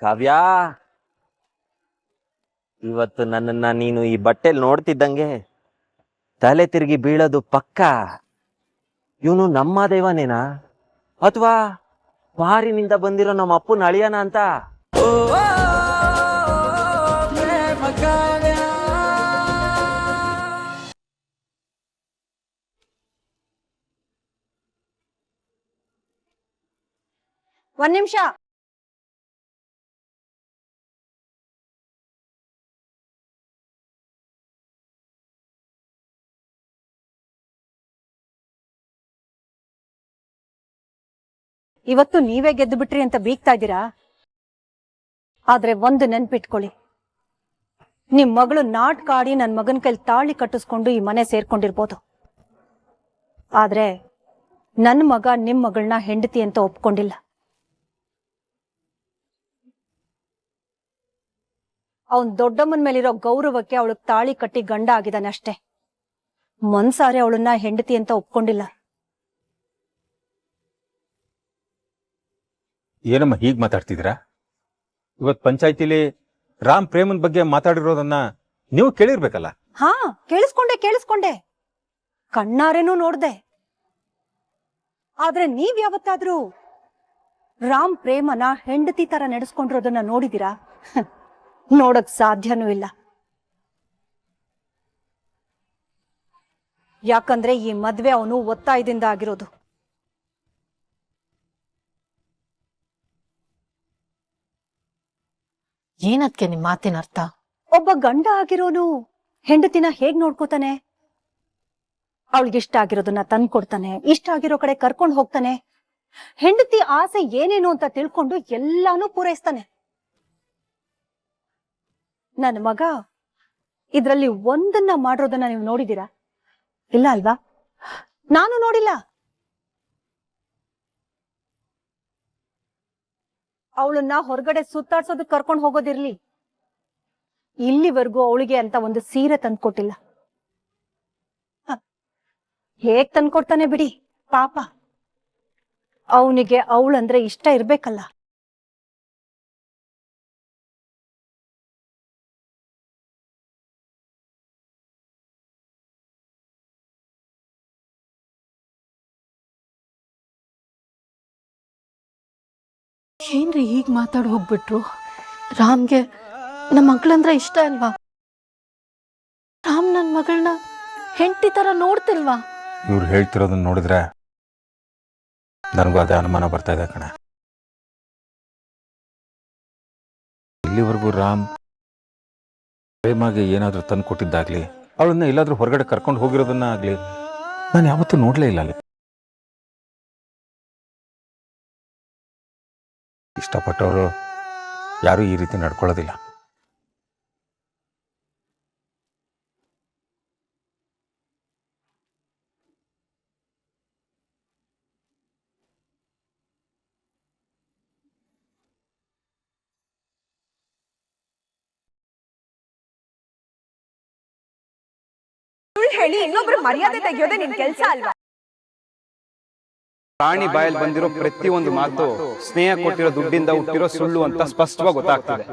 ಕಾವ್ಯ, ಇವತ್ತು ನನ್ನನ್ನ ನೀನು ಈ ಬಟ್ಟೆಲ್ ನೋಡ್ತಿದ್ದಂಗೆ ತಲೆ ತಿರುಗಿ ಬೀಳೋದು ಪಕ್ಕ. ಇವನು ನಮ್ಮ ದೇವನೇನಾ ಅಥವಾ ಪಾರಿನಿಂದ ಬಂದಿರೋ ನಮ್ಮ ಅಪ್ಪನ ಅಳಿಯನ ಅಂತ? ಒಂದ್ ನಿಮಿಷ. ಇವತ್ತು ನೀವೇ ಗೆದ್ದು ಬಿಟ್ರಿ ಅಂತ ಬೀಗ್ತಾ ಇದ್ದೀರಾ. ಆದ್ರೆ ಒಂದು ನೆನ್ಪಿಟ್ಕೊಳ್ಳಿ, ನಿಮ್ ಮಗಳು ನಾಟಕ ಆಡಿ ನನ್ ಮಗನ ಕೈಲಿ ತಾಳಿ ಕಟ್ಟಿಸ್ಕೊಂಡು ಈ ಮನೆ ಸೇರ್ಕೊಂಡಿರ್ಬೋದು. ಆದ್ರೆ ನನ್ ಮಗ ನಿಮ್ ಮಗಳನ್ನ ಹೆಂಡತಿ ಅಂತ ಒಪ್ಕೊಂಡಿಲ್ಲ. ಅವನ್ ದೊಡ್ಡಮ್ಮನ ಮೇಲಿರೋ ಗೌರವಕ್ಕೆ ಅವಳು ತಾಳಿ ಕಟ್ಟಿ ಗಂಡ ಆಗಿದ್ದಾನೆ ಅಷ್ಟೇ. ಮನ್ಸಾರೆ ಅವಳನ್ನ ಹೆಂಡತಿ ಅಂತ ಒಪ್ಕೊಂಡಿಲ್ಲ. ಏನಮ್ಮ ಹೀಗ್ ಮಾತಾಡ್ತಿದ್ದೀರಾ? ಇವತ್ ಪಂಚಾಯತಿಲಿ ರಾಮ್ ಪ್ರೇಮನ್ ಬಗ್ಗೆ ಮಾತಾಡಿರೋದನ್ನ ನೀವು ಕೇಳಿರ್ಬೇಕಲ್ಲ. ಹಾ, ಕೇಳಿಸ್ಕೊಂಡೆ. ಕಣ್ಣಾರೇನೂ ನೋಡ್ದೆ. ಆದ್ರೆ ನೀವ್ ಯಾವತ್ತಾದ್ರೂ ರಾಮ್ ಪ್ರೇಮನ ಹೆಂಡತಿ ತರ ನಡೆಸ್ಕೊಂಡಿರೋದನ್ನ ನೋಡಿದಿರಾ? ನೋಡಕ್ ಸಾಧ್ಯನೂ ಇಲ್ಲ. ಯಾಕಂದ್ರೆ ಈ ಮದ್ವೆ ಅವನು ಒತ್ತಾಯದಿಂದ ಆಗಿರೋದು. ಏನದ್ಕೆ ನಿಮ್ ಮಾತಿನ ಅರ್ಥ? ಒಬ್ಬ ಗಂಡ ಆಗಿರೋನು ಹೆಂಡತಿನ ಹೇಗ್ ನೋಡ್ಕೋತಾನೆ? ಅವಳಿಗಿಷ್ಟ ಆಗಿರೋದನ್ನ ತಂದ್ಕೊಡ್ತಾನೆ, ಇಷ್ಟ ಆಗಿರೋ ಕಡೆ ಕರ್ಕೊಂಡು ಹೋಗ್ತಾನೆ, ಹೆಂಡತಿ ಆಸೆ ಏನೇನು ಅಂತ ತಿಳ್ಕೊಂಡು ಎಲ್ಲಾನು ಪೂರೈಸ್ತಾನೆ. ನನ್ನ ಮಗ ಇದ್ರಲ್ಲಿ ಒಂದನ್ನ ಮಾಡಿರೋದನ್ನ ನೀವು ನೋಡಿದೀರಾ? ಇಲ್ಲ ಅಲ್ವಾ? ನಾನು ನೋಡಿಲ್ಲ. ಅವಳನ್ನ ಹೊರಗಡೆ ಸುತ್ತಾಡ್ಸೋದಕ್ಕೆ ಕರ್ಕೊಂಡು ಹೋಗೋದಿರ್ಲಿ, ಇಲ್ಲಿವರೆಗೂ ಅವಳಿಗೆ ಅಂತ ಒಂದು ಸೀರೆ ತಂದ್ಕೊಟ್ಟಿಲ್ಲ. ಹೇಗ್ ತಂದ್ಕೊಡ್ತಾನೆ ಬಿಡಿ, ಪಾಪ. ಅವನಿಗೆ ಅವಳಂದ್ರೆ ಇಷ್ಟ ಇರ್ಬೇಕಲ್ಲ. ಏನ್ರಿ ಹೀಗ್ ಮಾತಾಡ್ ಹೋಗ್ಬಿಟ್ರು? ರಾಮ್ಗೆ ನಮ್ಮ ಮಗಳಂದ್ರೆ ಇಷ್ಟ ಅಲ್ವಾ? ರಾಮ್ ನನ್ ಮಗಳನ್ನ ಹೆಂಡತಿ ತರ ನೋಡ್ತಿಲ್ವಾ? ಇವ್ರು ಹೇಳ್ತಿರೋದನ್ನ ನೋಡಿದ್ರೆ ನನಗೂ ಅದೇ ಅನುಮಾನ ಬರ್ತಾ ಇದೆ ಕಣೆ. ಇಲ್ಲಿವರೆಗೂ ರಾಮ್ ಪ್ರೇಮಗೆ ಏನಾದ್ರೂ ತಂದು ಕೊಟ್ಟಿದ್ದಾಗ್ಲಿ, ಅವಳನ್ನ ಎಲ್ಲಾದ್ರೂ ಹೊರಗಡೆ ಕರ್ಕೊಂಡು ಹೋಗಿರೋದನ್ನ ಆಗ್ಲಿ ನಾನು ಯಾವತ್ತೂ ನೋಡ್ಲೇ ಇಲ್ಲ ಅಲ್ಲಿ. ಇಷ್ಟಪಟ್ಟವರು ಯಾರೂ ಈ ರೀತಿ ನಡ್ಕೊಳ್ಳೋದಿಲ್ಲ. ಹೇಳಿ ಇನ್ನೊಬ್ರು ಮರ್ಯಾದೆ ತೆಗೆಯೋದೇ ನಿನ್ ಕೆಲ್ಸ ಅಲ್ವಾ? ಪ್ರಾಣಿ ಬಾಯಲ್ಲಿ ಬಂದಿರೋ ಪ್ರತಿಯೊಂದು ಮಾತು ಸ್ನೇಹ ಕೊಟ್ಟಿರೋ ದುಡ್ಡಿಂದ ಹುಟ್ಟಿರೋ ಸುಳ್ಳು ಅಂತ ಸ್ಪಷ್ಟವಾಗಿ ಗೊತ್ತಾಗ್ತಿದೆ.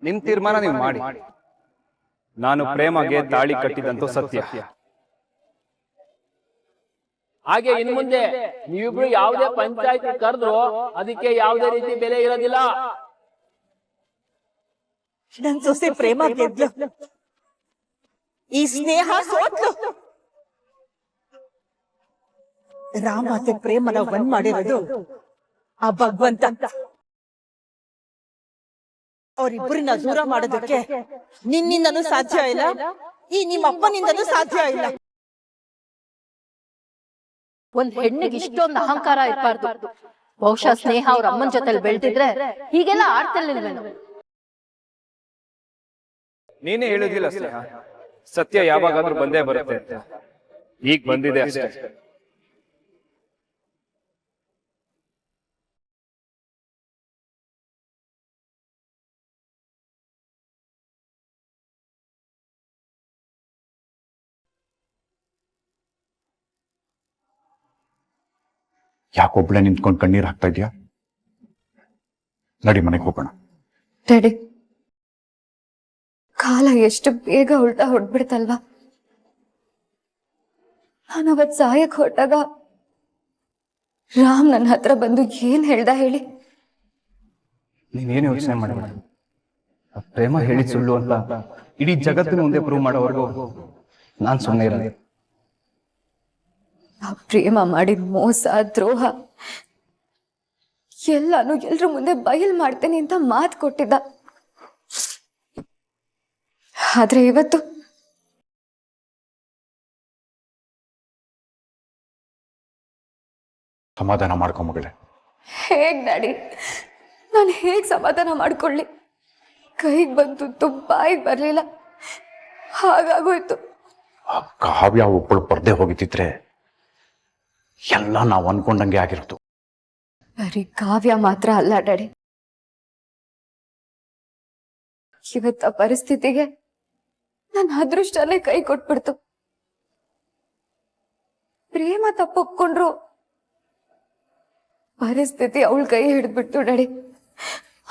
ನಿಮ್ ತೀರ್ಮಾನ ನೀವು ಮಾಡಿ. ನಾನು ಪ್ರೇಮಗೆ ತಾಳಿ ಕಟ್ಟಿದಂತೂ ಸತ್ಯ. ಹಾಗೆ ಇನ್ ಮುಂದೆ ನೀವಿಬ್ರು ಯಾವುದೇ ಪಂಚಾಯತ್ ಕರೆದ್ರು ಅದಕ್ಕೆ ಯಾವುದೇ ರೀತಿ ಬೆಲೆ ಇರೋದಿಲ್ಲ. ನನ್ ಸೊಸೆ ಪ್ರೇಮ ಗೆದ್ಲು, ಈ ಸ್ನೇಹ ಸೋತ್ಲು. ರಾಮ ಮತ್ತೆ ಪ್ರೇಮನ ಒಂದ್ ಮಾಡಿರೋದು ಆ ಭಗವಂತ. ಅವರಿಬ್ಬರನ್ನ ದೂರ ಮಾಡೋದಕ್ಕೆ ನಿನ್ನಿಂದನೂ ಸಾಧ್ಯ ಇಲ್ಲ, ಈ ನಿಮ್ಮ ಅಪ್ಪನಿಂದನೂ ಸಾಧ್ಯ ಇಲ್ಲ. ಒಂದ್ ಹೆಣ್ಣಿಗೆ ಇಷ್ಟೊಂದು ಅಹಂಕಾರ ಇರ್ಬಾರ್ದು. ಬಹುಶಃ ಸ್ನೇಹ ಅವ್ರ ಅಮ್ಮನ ಜೊತೆಲಿ ಬೆಳ್ದಿದ್ರೆ ಹೀಗೆಲ್ಲ ಆಡ್ತಿರ್ಲಿಲ್ವೇನೋ. ನೀನೇ ಹೇಳುದಿಲ್ಲ ಸ್ನೇಹ, ಸತ್ಯ ಯಾವಾಗಾದ್ರೂ ಬಂದೇ ಬರುತ್ತೆ ಅಂತ. ಈಗ ಬಂದಿದೆ ಅಷ್ಟೇ. ಯಾಕೊಬ್ಳೆ ನಿಂತ್ಕೊಂಡು ಕಣ್ಣೀರ್ ಹಾಕ್ತಾ ಇದ್ಯಾ? ನಡಿ ಮನೆಗೆ ಹೋಗೋಣ. ಡ್ಯಾಡಿ, ಕಾಲ ಎಷ್ಟು ಬೇಗ ಉಲ್ಟಾ ಹೊಡ್ಬಿಡ್ತಲ್ವಾ. ನಾನು ಅವತ್ ಸಾಯಕ್ ಹೊರಟಾಗ ರಾಮ್ ನನ್ನ ಹತ್ರ ಬಂದು ಏನ್ ಹೇಳ್ದ ಹೇಳಿ? ನೀನೇನು ಯೋಚನೆ ಮಾಡಬೇಡ. ಪ್ರೇಮ ಹೇಳಿದ ಸುಳ್ಳು ಅಂತ ಇಡೀ ಜಗತ್ತಿನ ಮುಂದೆ ಪ್ರೂವ್ ಮಾಡೋವರೆಗೂ ನಾನ್ ಸುಮ್ಮನೆ ಇರಲ್ಲ. ಆ ಪ್ರೇಮ ಮಾಡಿದ ಮೋಸ, ದ್ರೋಹ ಎಲ್ಲಾನು ಎಲ್ರ ಮುಂದೆ ಬಯಲ್ ಮಾಡ್ತೇನೆ ಅಂತ ಮಾತು ಕೊಟ್ಟಿದ್ದ. ಆದ್ರೆ ಇವತ್ತು ಸಮಾಧಾನ ಮಾಡ್ಕೊ ಮಗಳೇ. ಹೇಗ್ ಡ್ಯಾಡಿ, ನಾನು ಹೇಗ್ ಸಮಾಧಾನ ಮಾಡ್ಕೊಳ್ಳಿ? ಕೈಗೆ ಬಂತು, ಬಾಯಿಗೆ ಬರ್ಲಿಲ್ಲ, ಹಾಗಾಗೋಯ್ತು. ಆ ಕಾವ್ಯ ಒಬ್ಬಳು ಪರ್ದೆ ಹೋಗಿದ್ದಿದ್ರೆ ಎಲ್ಲ ನಾವು ಅನ್ಕೊಂಡಂಗೆ ಆಗಿರೋದು. ಬರೀ ಕಾವ್ಯ ಮಾತ್ರ ಅಲ್ಲ ಡ್ಯಾಡಿ, ಇವತ್ತ ಪರಿಸ್ಥಿತಿಗೆ ನನ್ನ ಅದೃಷ್ಟನೇ ಕೈ ಕೊಟ್ಬಿಡ್ತು. ಪ್ರೇಮ ತಪ್ಪೊಪ್ಕೊಂಡ್ರು ಪರಿಸ್ಥಿತಿ ಅವಳ ಕೈ ಹಿಡಿದ್ಬಿಡ್ತು daddy.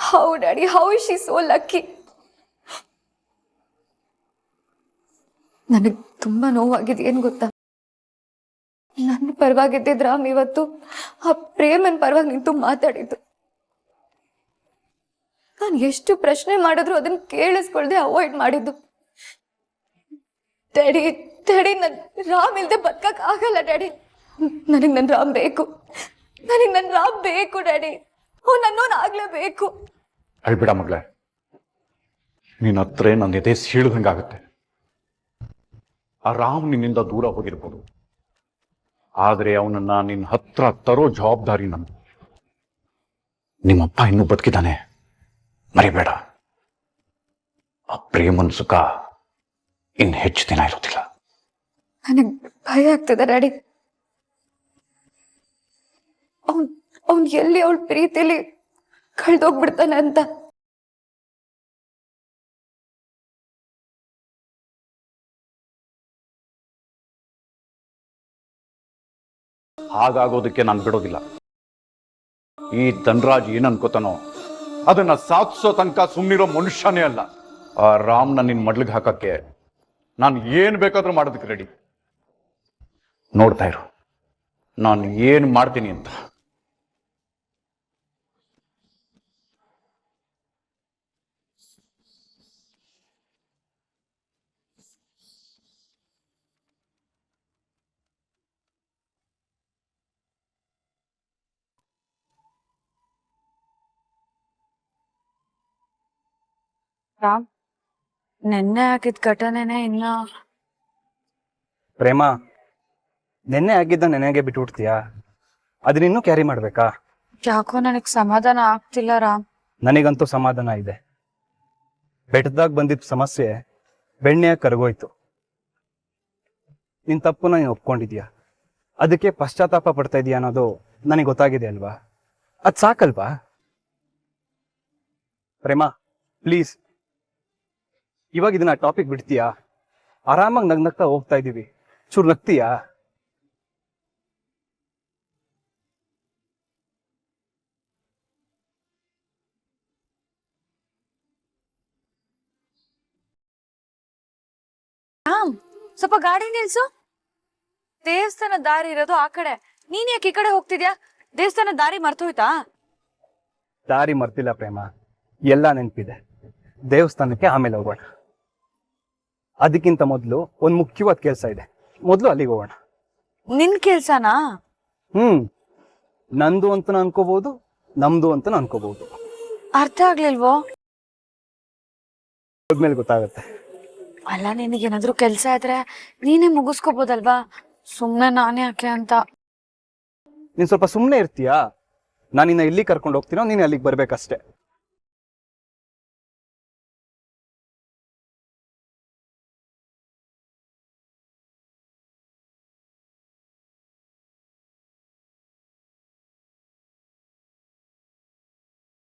How daddy, how she so lucky. ನನಗ್ ತುಂಬಾ ನೋವಾಗಿದೆ. ಏನ್ ಗೊತ್ತಾ, ನನ್ನ ಪರವಾಗಿದ್ದಿದ್ ರಾಮ್ ಇವತ್ತು ಆ ಪ್ರೇಮನ್ ಪರವಾಗಿ ನಿಂತು ಮಾತಾಡಿದ್ದು. ನಾನು ಎಷ್ಟು ಪ್ರಶ್ನೆ ಮಾಡಿದ್ರು ಅದನ್ನ ಕೇಳಿಸ್ಕೊಳ್ದೆ ಅವಾಯ್ಡ್ ಮಾಡಿದ್ದು. ಡ್ಯಾಡಿ ಡ್ಯಾಡಿ, ನನ್ ರಾಮ್ ಇಲ್ದೆ ಬದುಕಕ್ ಆಗಲ್ಲ ಡ್ಯಾಡಿ. ನನಗ್ ನನ್ ರಾಮ್ ಬೇಕು, ನನಗ್ ನನ್ ರಾಮ್ ಬೇಕು ಡ್ಯಾಡಿ. ನನ್ನೋನ್ ಆಗ್ಲೇಬೇಕು. ಅಳ್ಬಿಡ ಮಗಳೇ, ನಿನ್ನ ಹತ್ರ ನನ್ನ ಎದೆ ಸೀಳ್ದಂಗಾಗುತ್ತೆ. ಆ ರಾಮ್ ನಿನ್ನಿಂದ ದೂರ ಹೋಗಿರ್ಬೋದು, ಆದ್ರೆ ಅವನನ್ನ ನಿನ್ನ ಹತ್ರ ತರೋ ಜವಾಬ್ದಾರಿ ನಂದು. ನಿಮ್ಮಪ್ಪ ಇನ್ನೂ ಬದುಕಿದ್ದಾನೆ, ಮರಿಬೇಡ. ಆ ಪ್ರೇಮನ್ ಸುಖ ಇನ್ನು ಹೆಚ್ಚು ದಿನ ಇರೋದಿಲ್ಲ. ನನಗ್ ಭಯ ಆಗ್ತದೆ ಡ್ಯಾಡಿ. ಅವನ್ ಎಲ್ಲಿ ಅವಳ ಪ್ರೀತಿಲಿ ಕಳ್ದೋಗ್ಬಿಡ್ತಾನೆ ಅಂತ. ಹಾಗಾಗೋದಕ್ಕೆ ನಾನು ಬಿಡೋದಿಲ್ಲ. ಈ ಧನ್ರಾಜ್ ಏನ್ ಅನ್ಕೋತಾನೋ ಅದನ್ನ ಸಾಧಿಸೋ ತನಕ ಸುಮ್ಮನಿರೋ ಮನುಷ್ಯನೇ ಅಲ್ಲ. ಆ ರಾಮ್ನ ನಿನ್ ಮಡ್ಲಿಗೆ ಹಾಕಕ್ಕೆ ನಾನು ಏನ್ ಬೇಕಾದ್ರೂ ಮಾಡೋದಕ್ಕೆ ರೆಡಿ. ನೋಡ್ತಾ ಇರು ನಾನು ಏನ್ ಮಾಡ್ತೀನಿ ಅಂತ. ರಾಮ್, ನೆನ್ನೆ ಆಗಿದ್ ಘಟನೆನೇ ಇನ್ನ. ಪ್ರೇಮ, ನೆನ್ನೆ ಆಗಿದ್ದ ನೆನೆಗೆ ಬಿಟ್ಬಿಡ್ತೀಯಾ? ಅದನ್ನಿನ್ನೂ ಕ್ಯಾರಿ ಮಾಡ್ಬೇಕಾ? ಯಾಕೋ ನನಗ್ ಸಮಾಧಾನ ಆಗ್ತಿಲ್ಲ ರಾಮ್. ನನಗಂತೂ ಸಮಾಧಾನ ಇದೆ. ಬೆಟ್ಟದಾಗ ಬಂದಿದ್ದ ಸಮಸ್ಯೆ ಬೆಣ್ಣೆಯಾಗಿ ಕರಗೋಯ್ತು. ನಿನ್ ತಪ್ಪುನ ನೀನು ಒಪ್ಕೊಂಡಿದ್ಯಾ, ಅದಕ್ಕೆ ಪಶ್ಚಾತ್ತಾಪ ಪಡ್ತಾ ಇದೀಯ ಅನ್ನೋದು ನನಗೆ ಗೊತ್ತಾಗಿದೆ ಅಲ್ವಾ? ಅದ್ ಸಾಕಲ್ವಾ? ಪ್ರೇಮ ಪ್ಲೀಸ್, ಇವಾಗ ಇದನ್ನ ಟಾಪಿಕ್ ಬಿಡ್ತೀಯಾ? ಆರಾಮಾಗಿ ನಗ್ನಗ್ತಾ ಹೋಗ್ತಾ ಇದೀವಿ, ಚೂರು ನಗ್ತೀಯಾ? ರಾಮ್, ಸ್ವಲ್ಪ ಗಾಡಿ ನಿಲ್ಸು. ದೇವಸ್ಥಾನ ದಾರಿ ಇರೋದು ಆ ಕಡೆ, ನೀನ್ ಯಾಕೆ ಈ ಕಡೆ ಹೋಗ್ತಿದ್ಯಾ? ದೇವಸ್ಥಾನ ದಾರಿ ಮರ್ತೋಯ್ತಾ? ದಾರಿ ಮರ್ತಿಲ್ಲ ಪ್ರೇಮ, ಎಲ್ಲ ನೆನಪಿದೆ. ದೇವಸ್ಥಾನಕ್ಕೆ ಆಮೇಲೆ ಹೋಗೋಣ. ಅದಕ್ಕಿಂತ ಮೊದಲು ಒಂದು ಮುಖ್ಯವಾದ ಕೆಲಸ ಇದೆ, ಮೊದಲು ಅಲ್ಲಿಗೆ ಹೋಗೋಣ. ನಿನ್ ಕೆಲ್ಸನಾ? ನಂದು ಅಂತ ಅನ್ಕೋಬಹುದು, ನಮ್ದು ಅಂತ ಅನ್ಕೋಬಹುದು. ಅರ್ಥ ಆಗ್ಲಿಲ್ವೋ? ಹೋದ್ಮೇಲೆ ಗೊತ್ತಾಗತ್ತೆ. ಅಲ್ಲ, ನಿನಗೇನಾದ್ರೂ ಕೆಲ್ಸ ಇದ್ರೆ ನೀನೇ ಮುಗಿಸ್ಕೋಬೋದಲ್ವಾ? ಸುಮ್ನೆ ನಾನೇ ಯಾಕೆ ಅಂತ. ನೀನ್ ಸ್ವಲ್ಪ ಸುಮ್ಮನೆ ಇರ್ತೀಯಾ? ನಾನಿನ್ನ ಇಲ್ಲಿ ಕರ್ಕೊಂಡು ಹೋಗ್ತೀನೋ ನೀನು ಅಲ್ಲಿಗೆ ಬರ್ಬೇಕಷ್ಟೇ.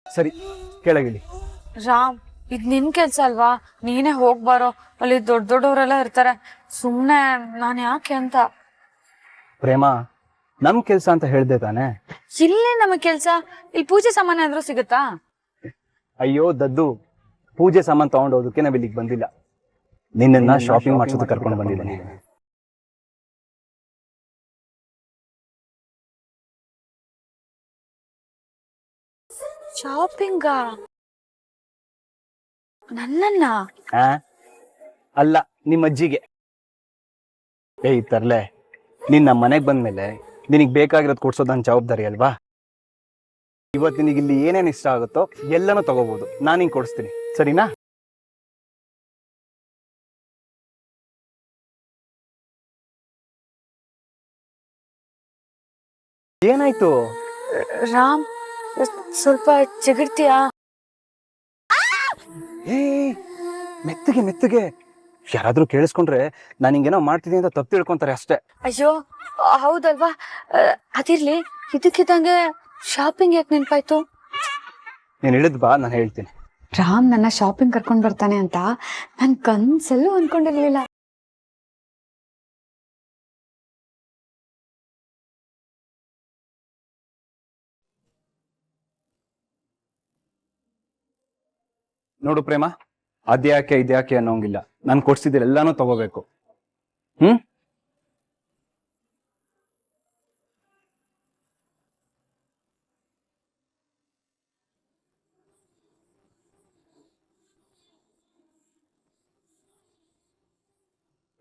ಸರಿ, ಕೆಳಗಿಳಿ. ರಾಮ್, ಇದ್ ನಿನ್ ಕೆಲ್ಸ ಅಲ್ವಾ? ನೀನೇ ಹೋಗ್ಬಾರೋ, ಅಲ್ಲಿ ದೊಡ್ಡ ದೊಡ್ಡವರೆಲ್ಲ ಇರ್ತಾರೆ. ಸುಮ್ನೆ ನಾನ್ ಯಾಕೆ ಅಂತ. ಪ್ರೇಮ, ನಮ್ ಕೆಲ್ಸ ಅಂತ ಹೇಳ್ದೆ ತಾನೆ? ಇಲ್ಲೇ ನಮಗ್ ಕೆಲ್ಸ. ಇಲ್ಲಿ ಪೂಜೆ ಸಾಮಾನ್ಯ ಆದ್ರೂ ಸಿಗುತ್ತಾ? ಅಯ್ಯೋ ದದ್ದು, ಪೂಜೆ ಸಾಮಾನು ತಗೊಂಡೋದಕ್ಕೆ ನಾವ್ ಇಲ್ಲಿಗೆ ಬಂದಿಲ್ಲ. ನಿನ್ನನ್ನ ಶಾಪಿಂಗ್ ಮಾಡ್ಸೋದಕ್ಕೆ ಕರ್ಕೊಂಡು ಬಂದಿದ್ದೀನಿ. ಶಾಪಿಂಗ ನನ್ನನ್ನ ಅಲ್ಲ, ನಿಮ್ಮ ಅಜ್ಜಿಗೆ. ಏಯ್ ತರ್ಲೆ, ನೀನ್ ನಮ್ಮ ಮನೆಗ್ ಬಂದ್ಮೇಲೆ ನಿನಗ್ ಬೇಕಾಗಿರೋದು ಕೊಡ್ಸೋದು ನನ್ನ ಜವಾಬ್ದಾರಿ ಅಲ್ವಾ? ಇವತ್ತು ನಿನಗೆ ಇಲ್ಲಿ ಏನೇನು ಇಷ್ಟ ಆಗುತ್ತೋ ಎಲ್ಲನೂ ತಗೋಬಹುದು, ನಾನು ಹಿಂಗೆ ಕೊಡಿಸ್ತೀನಿ, ಸರಿನಾ? ಏನಾಯ್ತು? ರಾಮ್, ಸ್ವಲ್ಪ ಜಗಡ್ತೀಯಾ? ಏ ಮೆತ್ತಗೆ ಮೆತ್ತಗೆ, ಯಾರಾದ್ರೂ ಕೇಳಿಸ್ಕೊಂಡ್ರೆ ನಾನು ಹಿಂಗೇನೋ ಮಾಡ್ತಿದ್ದೀನಿ ಅಂತ ತಪ್ಪು ತಿಳ್ಕೊಂತಾರೆ ಅಷ್ಟೇ. ಅಯ್ಯೋ ಹೌದಲ್ವಾ, ಅದಿರ್ಲಿ, ಇದಕ್ಕಿದ್ದಂಗೆ ಶಾಪಿಂಗ್ ಯಾಕೆ ನೆನ್ಪಾಯ್ತು? ನೀನು ಹೇಳಿದ್ ಬಾ, ನಾನು ಹೇಳ್ತೀನಿ. ರಾಮ್ ನನ್ನ ಶಾಪಿಂಗ್ ಕರ್ಕೊಂಡ್ ಬರ್ತಾನೆ ಅಂತ ನನ್ ಕನ್ಸಲ್ಲೂ ಅನ್ಕೊಂಡಿರ್ಲಿಲ್ಲ. ನೋಡು ಪ್ರೇಮ, ಅದ್ಯಾಕೆ ಇದ್ಯಾಕೆ ಅನ್ನೋಂಗಿಲ್ಲ, ನಾನು ಕೊಡ್ಸಿದ್ರೆ ಎಲ್ಲಾನು ತಗೋಬೇಕು.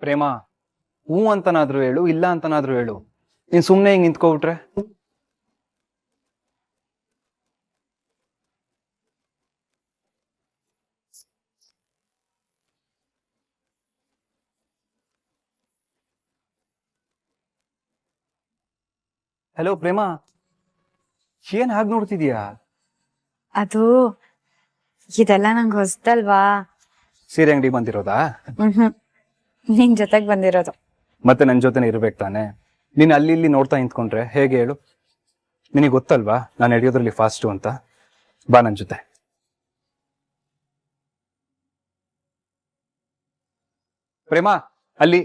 ಪ್ರೇಮ, ಹೂ ಅಂತನಾದ್ರೂ ಹೇಳು, ಇಲ್ಲ ಅಂತನಾದ್ರೂ ಹೇಳು. ನೀನ್ ಸುಮ್ನೆ ಹಿಂಗ್ ನಿಂತ್ಕೊಬಿಟ್ರೆ. ಹಲೋ ಪ್ರೇಮ, ಏನ್ ಹಾಗೆ ನೋಡ್ತಿದೀಯಾ? ಅದು ಇದೆಲ್ಲ ನಂಗೆ ಹೊಸದಲ್ವಾ. ಸೀರೆ ಅಂಗಡಿ ಬಂದಿರೋದಾ? ನಿನ್ ಜೊತೆಗ್ ಬಂದಿರೋದು. ಮತ್ತೆ ನನ್ ಜೊತೆನೆ ಇರ್ಬೇಕು ತಾನೆ. ನೀನ್ ಅಲ್ಲಿ ಇಲ್ಲಿ ನೋಡ್ತಾ ನಿಂತ್ಕೊಂಡ್ರೆ ಹೇಗೆ ಹೇಳು? ನಿನಗೆ ಗೊತ್ತಲ್ವಾ ನಾನು ನಡೆಯೋದ್ರಲ್ಲಿ ಫಾಸ್ಟು ಅಂತ. ಬಾ ನನ್ ಜೊತೆ. ಪ್ರೇಮ, ಅಲ್ಲಿ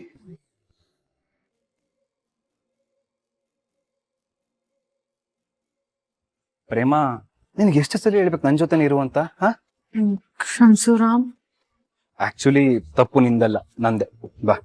ಪ್ರೇಮ, ನಿನ್ಗೆ ಎಷ್ಟು ಸಲ ಹೇಳ್ಬೇಕು ನನ್ ಜೊತೆನೆ ಇರುವಂತ? ಕ್ಷಮಿಸು ರಾಮ್. ಆಕ್ಚುಲಿ ತಪ್ಪು ನಿಂದಲ್ಲ, ನಂದೆ. ಬಾ.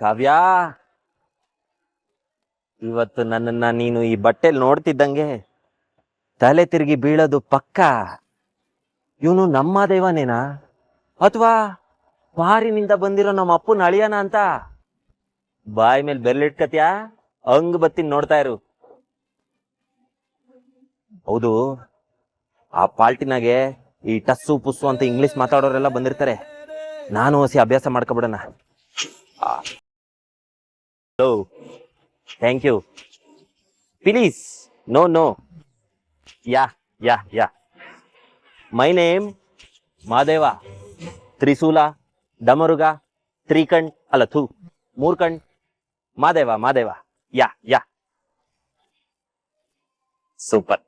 ಕಾವ್ಯ, ಇವತ್ತು ನನ್ನನ್ನ ನೀನು ಈ ಬಟ್ಟೆಲ್ ನೋಡ್ತಿದ್ದಂಗೆ ತಲೆ ತಿರುಗಿ ಬೀಳೋದು ಪಕ್ಕ. ಇವನು ನಮ್ಮ ದೇವನೇನಾ ಅಥವಾ ಪಾರಿನಿಂದ ಬಂದಿರೋ ನಮ್ಮ ಅಪ್ಪನ ಅಳಿಯನ ಅಂತ ಬಾಯಿ ಮೇಲೆ ಬೆರಳಿಟ್ಕತ್ಯಾ? ಹಂಗ್ ಬತ್ತೀನಿ, ನೋಡ್ತಾ ಇರು. ಹೌದು, ಆ ಪಾಲ್ಟಿನಾಗೆ ಈ ಟಸ್ಸು ಪುಸ್ಸು ಅಂತ ಇಂಗ್ಲಿಷ್ ಮಾತಾಡೋರೆಲ್ಲ ಬಂದಿರ್ತಾರೆ. ನಾನು ಹೊಸಿ ಅಭ್ಯಾಸ ಮಾಡ್ಕೊಬಿಡೋಣ. Hello, thank you, please, no no, ya ya ya. My name Madeva, ತ್ರಿಶೂಲ, ಡಮರುಗ, ತ್ರಿಕಂಡ್, ಅಲ್ಲ ಥೂ, ಮೂರ್ಕಂಡ್, Madeva Madeva, ya ya. Super.